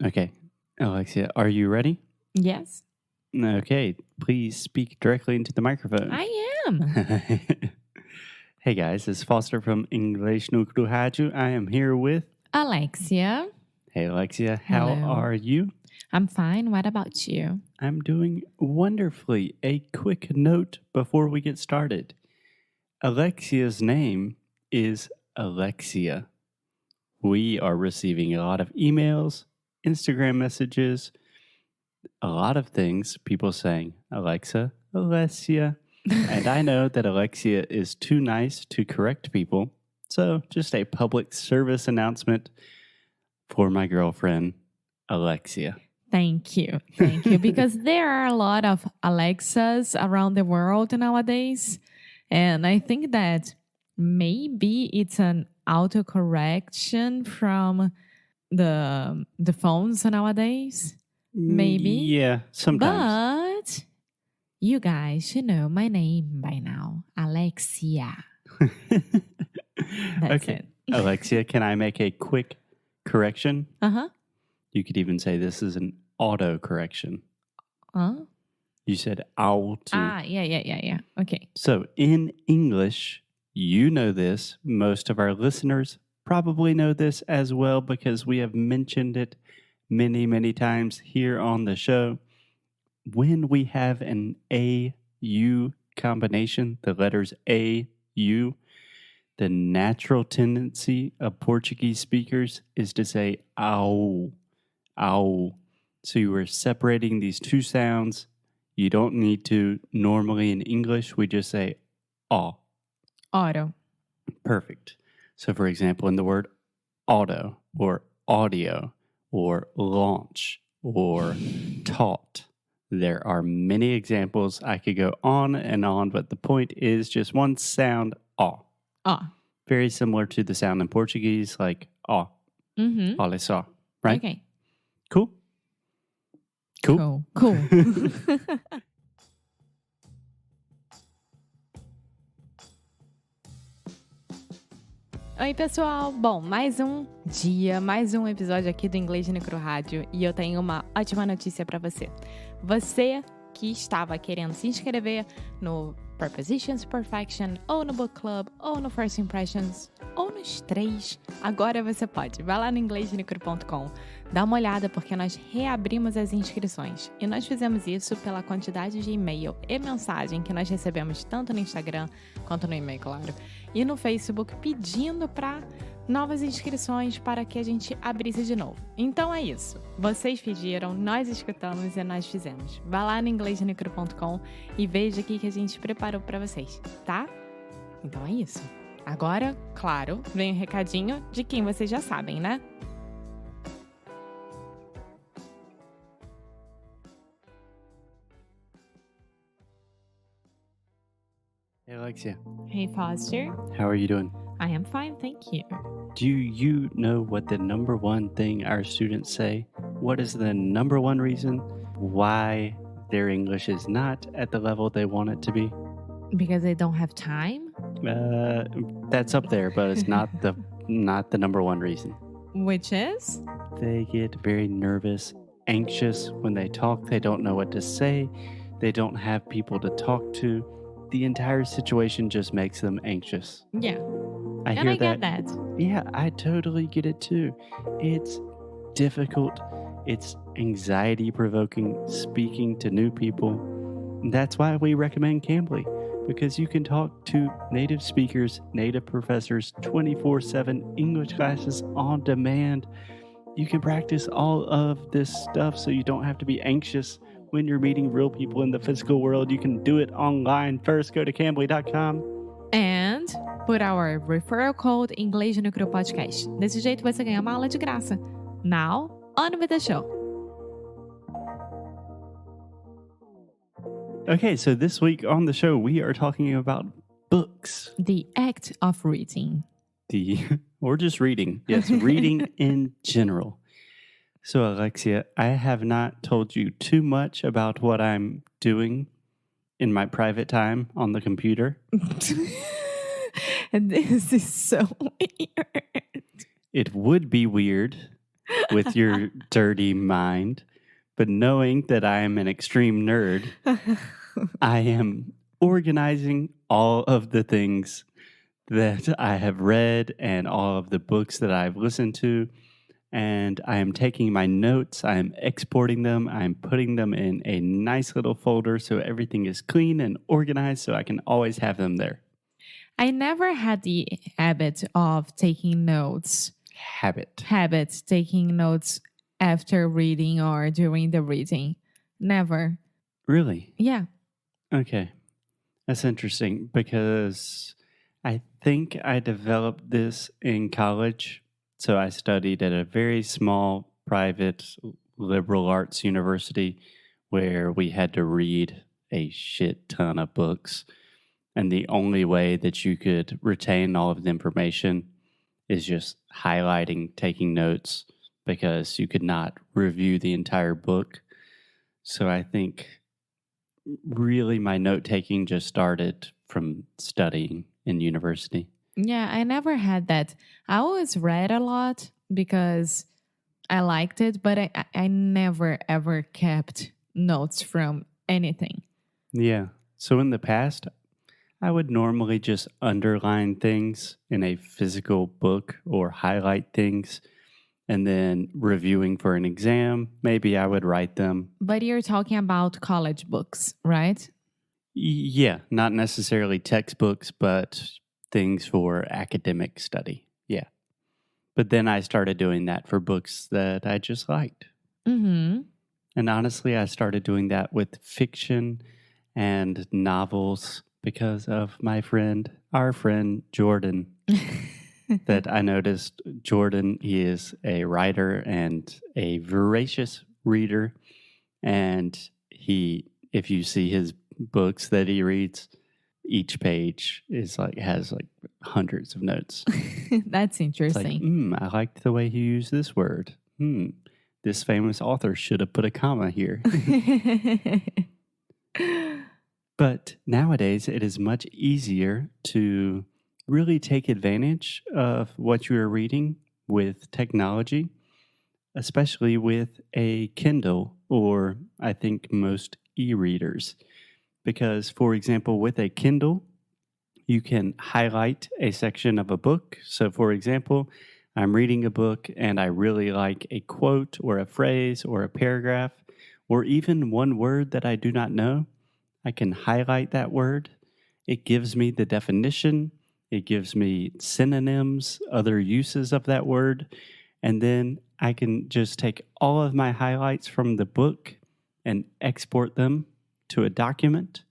Okay. Alexia, are you ready? Yes, Okay. Please speak directly into the microphone. I am. Hey guys, it's Foster from Inglesnuecrupodcast. I am here with... Alexia, Hey Alexia, how Hello. are you? I'm fine. What about you? I'm doing wonderfully. A quick note before we get started. Alexia's name is Alexia. We are receiving a lot of emails, Instagram messages, a lot of things, people saying, Alexa, Alexia. And I know that Alexia is too nice to correct people. So just a public service announcement for my girlfriend, Alexia. Thank you. Thank you. Because there are a lot of Alexas around the world nowadays. And I think that maybe it's an autocorrection from the phones nowadays. Maybe. Yeah, sometimes. But you guys should know my name by now. Alexia. That's Okay. it. Alexia, can I make a quick correction? Uh-huh. You could even say this is an auto correction. Huh? You said auto. Yeah. Okay. So in English, you know this. Most of our listeners probably know this as well because we have mentioned it many, many times here on the show. When we have an A-U combination, the letters A-U, the natural tendency of Portuguese speakers is to say au, au. So you are separating these two sounds. You don't need to. Normally in English, we just say aw. Auto. Perfect. So for example, in the word auto or audio or launch or taught, there are many examples. I could go on and on, but the point is just one sound, aw. Ah. Very similar to the sound in Portuguese, like aw, Mm-hmm. olha só, right? Okay. Cool? Cool. Oi, pessoal! Bom, mais um dia, mais um episódio aqui do Inglês no Rádio e eu tenho uma ótima notícia para você. Você que estava querendo se inscrever no Prepositions Perfection, ou no Book Club, ou no First Impressions, ou nos três, agora você pode. Vai lá no inglesnuecrupodcast.com, dá uma olhada porque nós reabrimos as inscrições. E nós fizemos isso pela quantidade de e-mail e mensagem que nós recebemos tanto no Instagram, quanto no e-mail, claro, e no Facebook pedindo para novas inscrições para que a gente abrisse de novo. Então é isso. Vocês pediram, nós escutamos e nós fizemos. Vá lá no inglesnuecrupodcast.com e veja o que a gente preparou para vocês, tá? Então é isso. Agora, claro, vem um recadinho de quem vocês já sabem, né? Hey Alexia, Hey Foster, how are you doing? I am fine, thank you. Do you know what the number one thing our students say? What is the number one reason why their English is not at the level they want it to be? Because they don't have time? That's up there, but it's not the number one reason. Which is? They get very nervous, anxious when they talk. They don't know what to say. They don't have people to talk to. The entire situation just makes them anxious. Yeah. I And hear I get that. Yeah, I totally get it too. It's difficult. It's anxiety-provoking speaking to new people. That's why we recommend Cambly, because you can talk to native speakers, native professors, 24/7 English classes on demand. You can practice all of this stuff so you don't have to be anxious when you're meeting real people in the physical world. You can do it online. First, go to Cambly.com. And put our referral code Inglês no Podcast. Desse jeito você ganha uma aula de graça. Now, on with the show. Okay, so this week on the show, we are talking about books. The act of reading. Or just reading. Yes, reading in general. So, Alexia, I have not told you too much about what I'm doing in my private time on the computer. This is so weird. It would be weird. with your dirty mind. But knowing that I am an extreme nerd, I am organizing all of the things that I have read and all of the books that I've listened to. And I am taking my notes, I am exporting them, I'm putting them in a nice little folder so everything is clean and organized so I can always have them there. I never had the habit of taking notes. Taking notes after reading or during the reading. Never. Really? Yeah. Okay. That's interesting because I think I developed this in college. So I studied at a very small private liberal arts university where we had to read a shit ton of books. And the only way that you could retain all of the information is just highlighting, taking notes, because you could not review the entire book. So I think really my note taking just started from studying in university. Yeah, I never had that. I always read a lot because I liked it, but I never ever kept notes from anything. Yeah. So in the past, I would normally just underline things in a physical book or highlight things. And then reviewing for an exam, maybe I would write them. But you're talking about college books, right? Yeah, not necessarily textbooks, but things for academic study. Yeah. But then I started doing that for books that I just liked. Mm-hmm. And honestly, I started doing that with fiction and novels because of our friend Jordan. That I noticed Jordan is a writer and a voracious reader. And if you see his books that he reads, each page has hundreds of notes. That's interesting. It's like, I liked the way he used this word. This famous author should have put a comma here. But nowadays, it is much easier to really take advantage of what you are reading with technology, especially with a Kindle or I think most e-readers. Because, for example, with a Kindle, you can highlight a section of a book. So, for example, I'm reading a book and I really like a quote or a phrase or a paragraph or even one word that I do not know. I can highlight that word. It gives me the definition. It gives me synonyms, other uses of that word. And then I can just take all of my highlights from the book and export them to a document.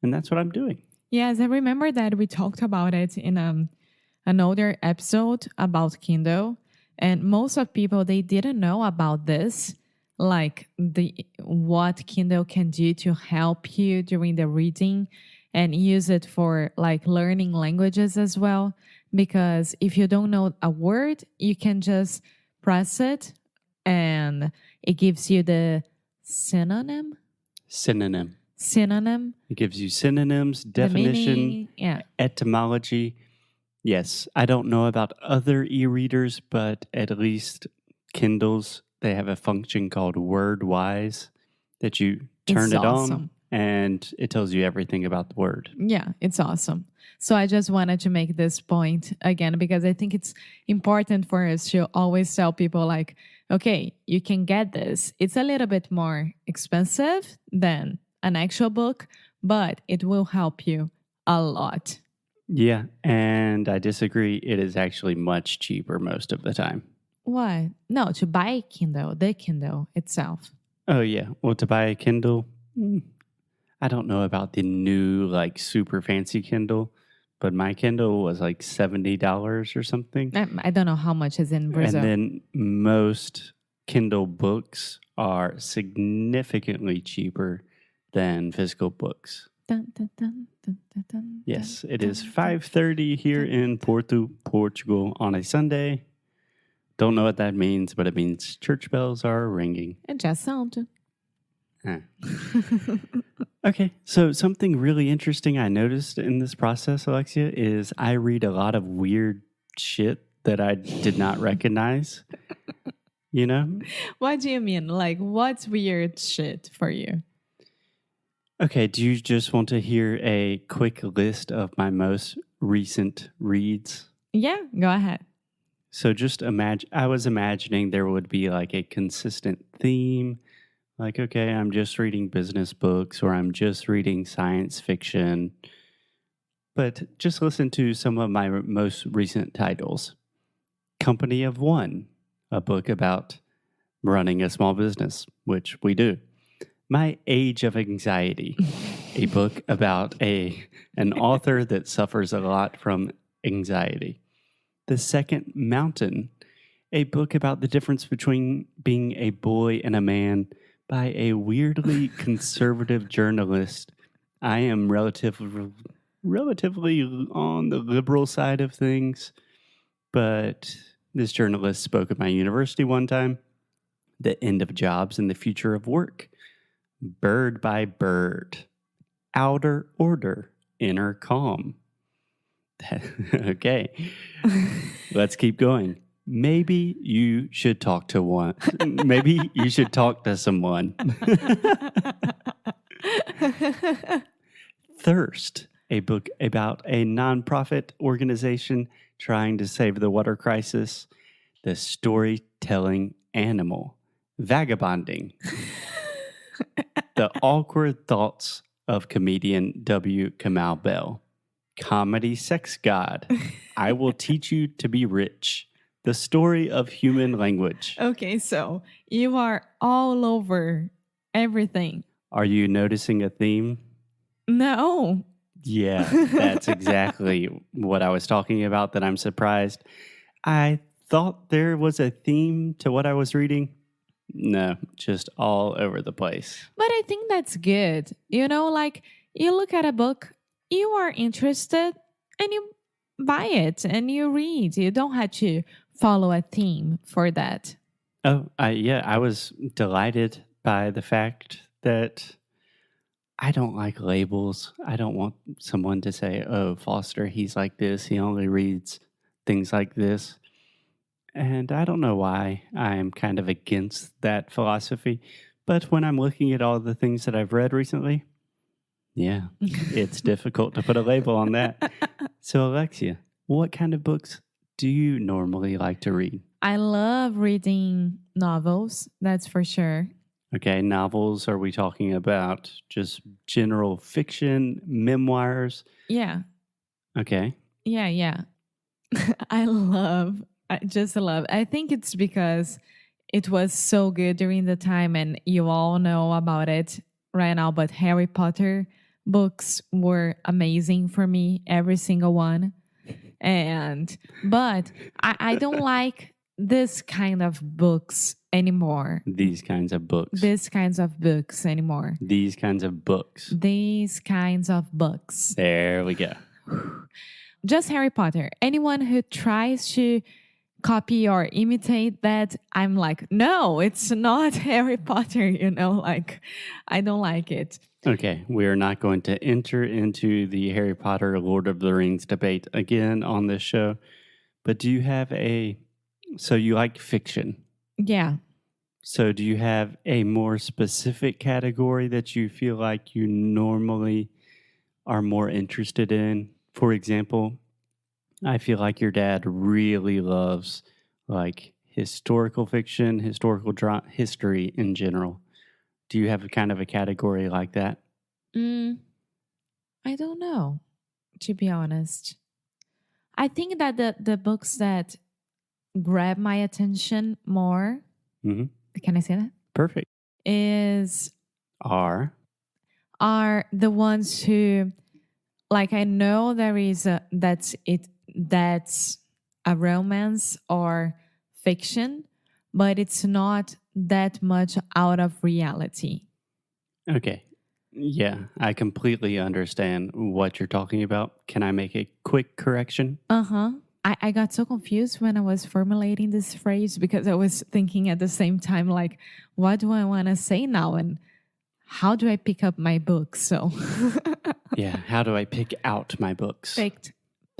And that's what I'm doing. Yes, I remember that we talked about it in an older episode about Kindle. And most of people, they didn't know about this, like what Kindle can do to help you during the reading and use it for like learning languages as well. Because if you don't know a word, you can just press it and it gives you the synonym. It gives you synonyms, definition, etymology. Yes, I don't know about other e-readers, but at least Kindles, they have a function called WordWise that you turn it on and it tells you everything about the word. Yeah, it's awesome. So I just wanted to make this point again because I think it's important for us to always tell people like, okay, you can get this. It's a little bit more expensive than an actual book, but it will help you a lot. Yeah, and I disagree. It is actually much cheaper most of the time. What? No, to buy the Kindle itself. Oh, yeah. Well, to buy a Kindle, I don't know about the new, like, super fancy Kindle, but my Kindle was like $70 or something. I don't know how much is in Brazil. And then most Kindle books are significantly cheaper than physical books. Yes, it is 5:30 here in Porto, Portugal on a Sunday. Don't know what that means, but it means church bells are ringing. It just sounded. Okay, so something really interesting I noticed in this process, Alexia, is I read a lot of weird shit that I did not recognize. you know? What do you mean? Like, what's weird shit for you? Okay, do you just want to hear a quick list of my most recent reads? Yeah, go ahead. So just imagine, I was imagining there would be like a consistent theme. Like, okay, I'm just reading business books or I'm just reading science fiction. But just listen to some of my most recent titles. Company of One, a book about running a small business, which we do. My Age of Anxiety, a book about an author that suffers a lot from anxiety. The Second Mountain, a book about the difference between being a boy and a man by a weirdly conservative journalist. I am relatively on the liberal side of things, but this journalist spoke at my university one time. The End of Jobs and the Future of Work. Bird by Bird. Outer Order. Inner Calm. Okay, let's keep going. Maybe you should talk to one. Maybe you should talk to someone. Thirst, a book about a nonprofit organization trying to save the water crisis. The Storytelling Animal. Vagabonding. The Awkward Thoughts of Comedian W. Kamau Bell. Comedy Sex God. I Will Teach You to Be Rich. The Story of Human Language. Okay, so you are all over everything. Are you noticing a theme? No. Yeah, that's exactly what I was talking about, that I'm surprised. I thought there was a theme to what I was reading. No, just all over the place. But I think that's good. You know, like you look at a book, you are interested, and you buy it and you read. You don't have to follow a theme for that. Oh, I was delighted by the fact that I don't like labels. I don't want someone to say, oh, Foster, he's like this. He only reads things like this. And I don't know why I'm kind of against that philosophy. But when I'm looking at all the things that I've read recently, yeah, it's difficult to put a label on that. So, Alexia, what kind of books do you normally like to read? I love reading novels, that's for sure. Okay, novels, are we talking about just general fiction, memoirs? Yeah. Okay. Yeah. I just love. I think it's because it was so good during the time and you all know about it right now, but Harry Potter books were amazing for me, every single one. But I don't like this kind of books anymore. These kinds of books. These kinds of books anymore. These kinds of books. These kinds of books. There we go. Just Harry Potter. Anyone who tries to copy or imitate that, I'm like, no, it's not Harry Potter, you know, like, I don't like it. Okay, we are not going to enter into the Harry Potter, Lord of the Rings debate again on this show, but do you have so you like fiction? Yeah. So do you have a more specific category that you feel like you normally are more interested in? For example, I feel like your dad really loves like historical fiction, history in general. Do you have kind of a category like that? I don't know, to be honest. I think that the books that grab my attention more, can I say that? Perfect. Are the ones who, like, I know there is that's a romance or fiction, but it's not that much out of reality. Okay. Yeah, I completely understand what you're talking about. Can I make a quick correction? I got so confused when I was formulating this phrase because I was thinking at the same time, like, what do I want to say now? And how do I pick up my books? So yeah, how do I pick out my books?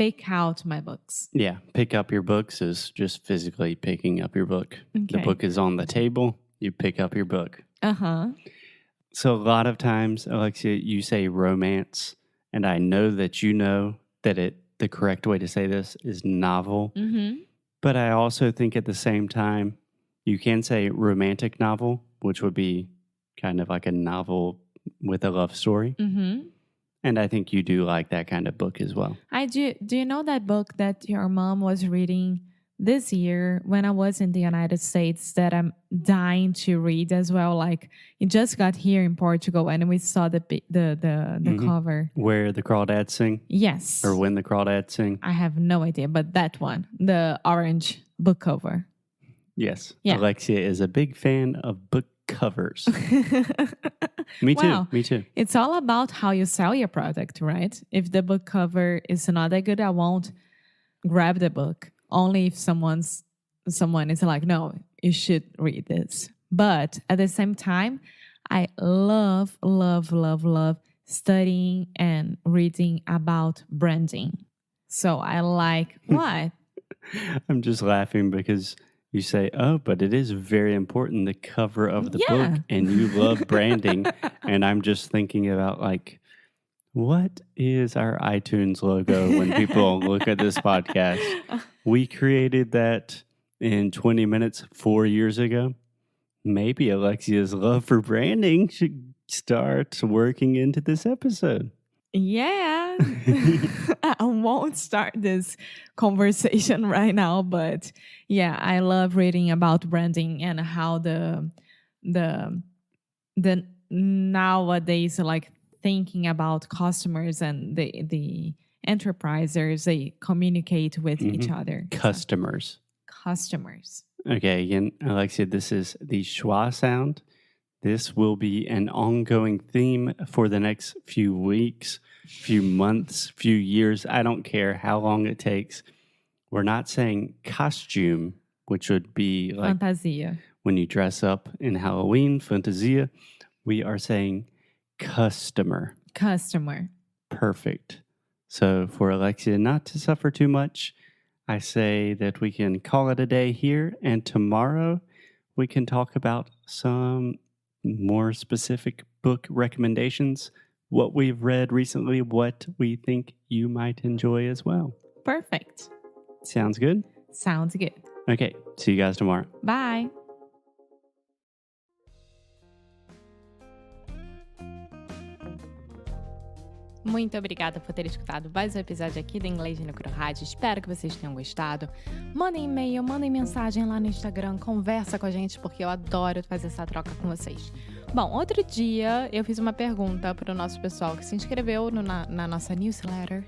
pick out my books. Yeah, pick up your books is just physically picking up your book. The Okay. book is on the table. You pick up your book. Uh-huh. So a lot of times, Alexia, you say romance, and I know that you know that the correct way to say this is novel. Mm-hmm. But I also think at the same time, you can say romantic novel, which would be kind of like a novel with a love story. Mm-hmm. And I think you do like that kind of book as well. I do. Do you know that book that your mom was reading this year when I was in the United States that I'm dying to read as well? Like it just got here in Portugal and we saw the cover. Where the crawdads sing? Yes. Or when the crawdads sing? I have no idea, but that one, the orange book cover. Yes. Yeah. Alexia is a big fan of book covers. Me too. Wow. Me too. It's all about how you sell your product, right? If the book cover is not that good, I won't grab the book. Only if someone is like, no, you should read this. But at the same time, I love, love, love, love studying and reading about branding. So I like what? I'm just laughing because you say, oh, but it is very important, the cover of the book, and you love branding. And I'm just thinking about like, what is our iTunes logo when people look at this podcast? We created that in 20 minutes 4 years ago. Maybe Alexia's love for branding should start working into this episode. Yeah. I won't start this conversation right now, but yeah, I love reading about branding and how the nowadays like thinking about customers and the enterprisers, they communicate with each other. Customers. Customers. Okay, again, Alexia, this is the schwa sound. This will be an ongoing theme for the next few weeks, few months, few years. I don't care how long it takes. We're not saying costume, which would be like Fantasia. When you dress up in Halloween, fantasia. We are saying customer. Customer. Perfect. So for Alexia not to suffer too much, I say that we can call it a day here, and tomorrow we can talk about some more specific book recommendations, what we've read recently, what we think you might enjoy as well. Perfect. Sounds good? Sounds good. Okay, see you guys tomorrow. Bye. Muito obrigada por ter escutado mais um episódio aqui do Inglês no Rádio. Espero que vocês tenham gostado. Mandem e-mail, mandem mensagem lá no Instagram, conversa com a gente, porque eu adoro fazer essa troca com vocês. Bom, outro dia eu fiz uma pergunta para o nosso pessoal que se inscreveu na nossa newsletter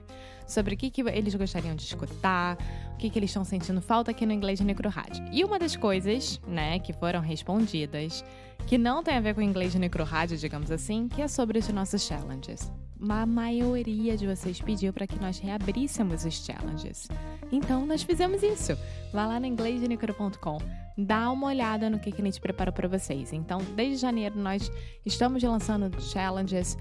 sobre o que eles gostariam de escutar, o que eles estão sentindo falta aqui no Inglês no Rádio. E uma das coisas, né, que foram respondidas, que não tem a ver com o Inglês no Rádio, digamos assim, que é sobre os nossos challenges. A maioria de vocês pediu para que nós reabríssemos os challenges. Então, nós fizemos isso. Vá lá no inglesnuecrupodcast.com, dá uma olhada no que a gente preparou para vocês. Então, desde janeiro, nós estamos lançando challenges,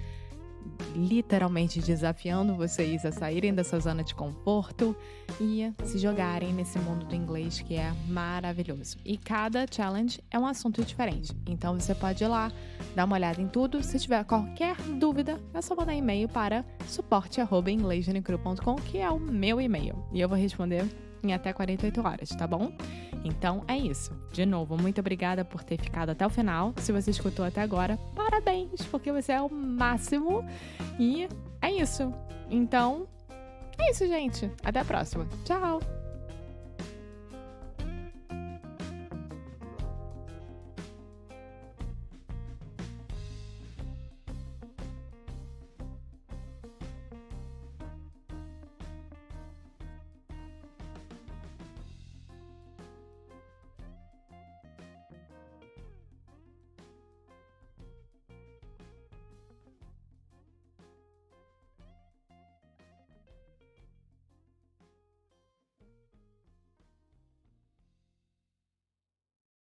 literalmente desafiando vocês a saírem dessa zona de conforto e se jogarem nesse mundo do inglês que é maravilhoso. E cada challenge é um assunto diferente. Então você pode ir lá, dar uma olhada em tudo. Se tiver qualquer dúvida, é só mandar e-mail para suporte@inglesnuecrupodcast.com, que é o meu e-mail. E eu vou responder em até 48 horas, tá bom? Então é isso. De novo, muito obrigada por ter ficado até o final. Se você escutou até agora, parabéns, porque você é o máximo. E é isso. Então, é isso, gente. Até a próxima. Tchau!